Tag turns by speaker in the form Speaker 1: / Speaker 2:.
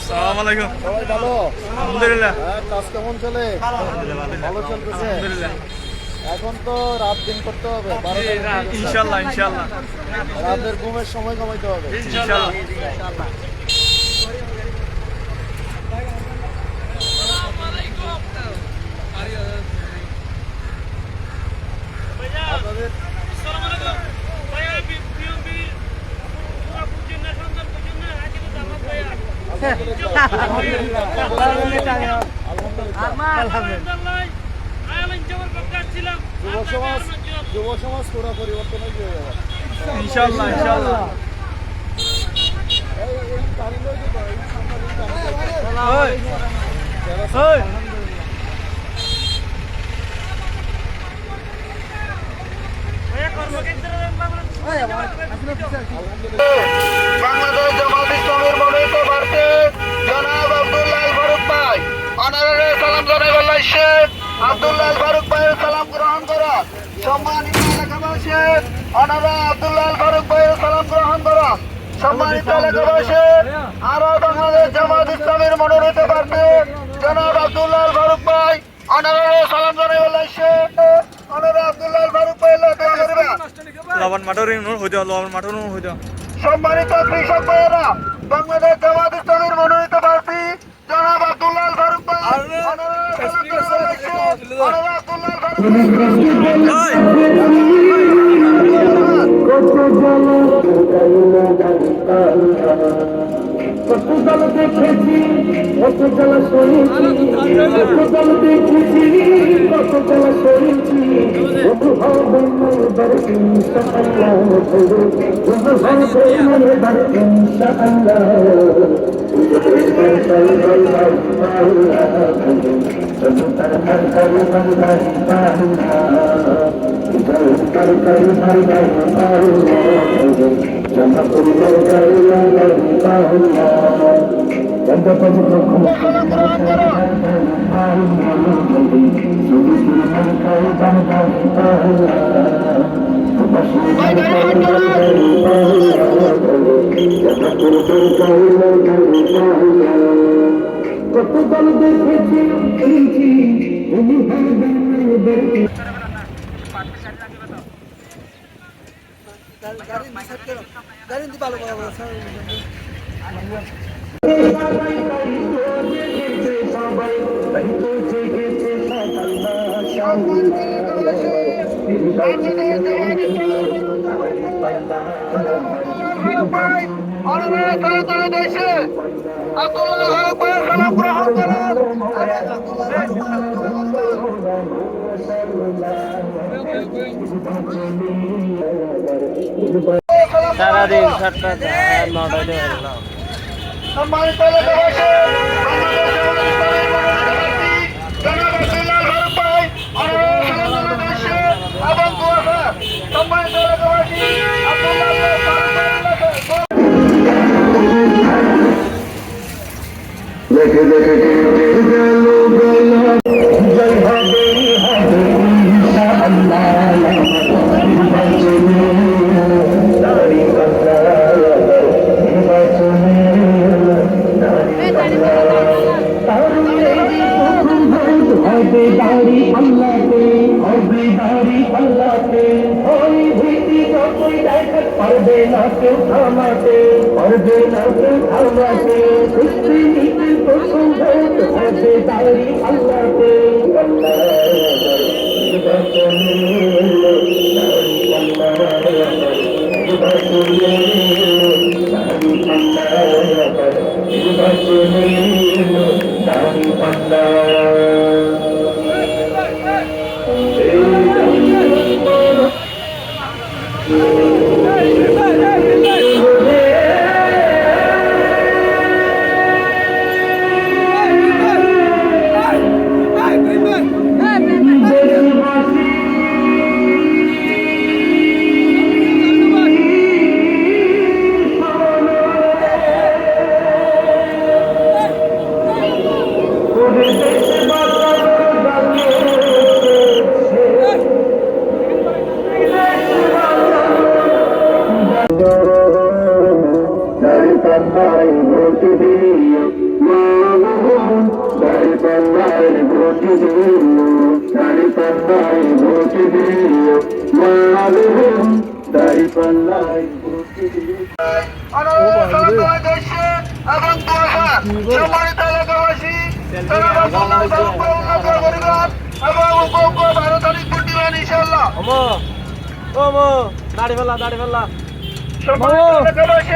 Speaker 1: আসসালামু আলাইকুম।
Speaker 2: সবাই ভালো?
Speaker 1: আলহামদুলিল্লাহ।
Speaker 2: কাজ কেমন চলে? ভালো চলতেছে। এখন তো রাত দিন করতে হবে,
Speaker 1: ইনশাল্লাহ ইনশাল্লাহ।
Speaker 2: রাতের ঘুমের সময় কমাইতে হবে
Speaker 1: ইনশাল্লাহ।
Speaker 2: আপনাদের যুব সমাজ পুরো পরিবর্তন হয়ে যাবে
Speaker 1: ইনশাল্লাহ ইনশাল্লাহ।
Speaker 3: বাংলাদেশ জামাত ইসলামের মনোনীত প্রার্থী জনাব আব্দুল্লাহ ফারুক ভাই অনারারি সালাম জানাই শেখ আব্দুল্লাহ ফারুক ভাইয়ের সালাম গ্রহণ করা। সম্মানিত এলাকাবাসী, অনারা আব্দুল্লাহ ফারুক ভাইয়ের সালাম গ্রহণ করা। সম্মানিত এলাকাবাসী, আরো বাংলাদেশ জামাত ইসলামের মনোনীত প্রার্থী জনাব আব্দুল্লাহ ফারুক ভাই অনারারি সালাম জানাই শেখ অনারা আব্দুল্লাহ ফারুক ভাইয়ের
Speaker 1: লবণ মাঠের হয়ে যাও, লবণ মাঠের হয়ে যাও।
Speaker 3: সম্মানিত কৃষক ভাইয়েরা, বাংলাদেশ জামাত ইসলামের মনোনীত প্রার্থী জনাব আব্দুল্লাহ ফারুক ভাই
Speaker 4: কত জল দেখেছি, কত জল শুনেছি, কত জল দেখেছি, কত জল শুনেছি, কত হবে মনের ইনশাআল্লাহ, কত হবে মনের ইনশাআল্লাহ। কত দল দেখেছি,
Speaker 3: দেশে আব্দুল্লাহ ফারুক ভাইয়ের সালাম গ্রহণ
Speaker 2: সারাদিন 7টা 9টায়
Speaker 3: সম্মানিত এলাকাবাসী, এবং সম্মানিত এলাকাবাসী
Speaker 4: দেখে দেখে গেল গেল জয় হবে হবে ইনশাআল্লাহ। দাড়ি পাল্লা নির্বাচনে হবে দাড়ি পাল্লাতে, হবে দাড়ি পাল্লাতে, ওই ভীতি যতই দেখা পারবে না কেউ থামাতে, পারবে না কেউ থামাতে। প্রথম ভোট হবে দাড়ি পাল্লাতে, পাল্লায় ভোট দিও দাড়ি পাল্লায় ভোট দিও মাগো দাড়ি পাল্লায় ভোট দিও
Speaker 3: এবং সম্মানিত এলাকাবাসী এবং ভারত অনেক ভোট দিবেন ইনশাল্লাহ।
Speaker 2: দাড়ি ফেলা
Speaker 3: সম্মানিত এলাকাবাসী